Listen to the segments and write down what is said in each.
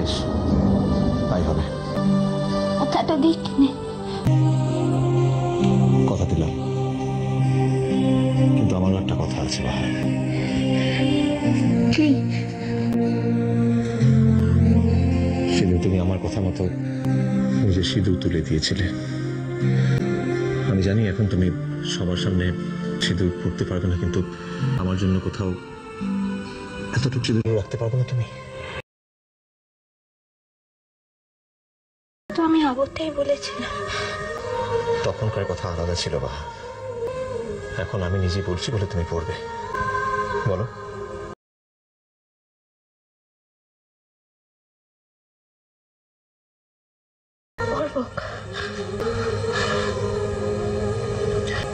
বেশ, তাই হবে। কথাটা দিচ্ছি, কথা দিলাম, কিন্তু আমারও একটা কথা আছে বাহার। সেদিন তুমি আমার কথা মতো নিজের সিঁদুর তুলে দিয়েছিলে। আমি জানি এখন তুমি সবার সামনে সিঁদুর পড়তে পারবে না, কিন্তু আমার জন্য কোথাও এতটুকু সিঁদুর রাখতে পারবে না তুমি? তো আমি আগতেই বলেছিলাম। তখনকার কথা আলাদা ছিল বাহা, এখন আমি নিজে বলছি বলে তুমি পড়বে। বলো।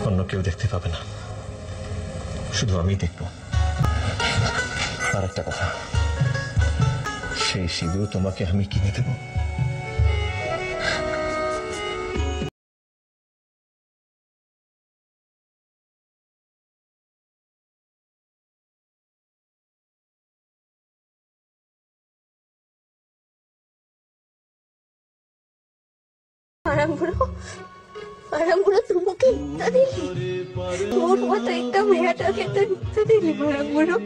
অন্য কেউ দেখতে পাবে না, শুধু আমি দেখব। আর একটা কথা, সেই সিঁদুর তোমাকে আমি কিনে দেব। মারাঙ্গুলো তোমাকে ইত্যা দিলি, তোর মতো একটা মেয়েটাকে তো ইত্যা দিলি মারাঙ্গুলো।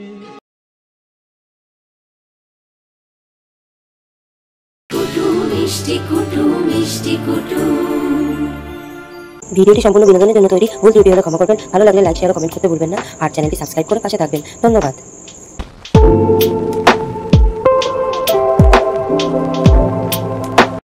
ভিডিওটি সম্পূর্ণ বিনোদনের জন্য তৈরি, ভুল ত্রুটি হলে ক্ষমা করবেন। ভালো লাগলে লাইক, শেয়ার ও কমেন্ট করতে ভুলবেন না। আর চ্যানেলটি সাবস্ক্রাইব করে পাশে থাকবেন। ধন্যবাদ।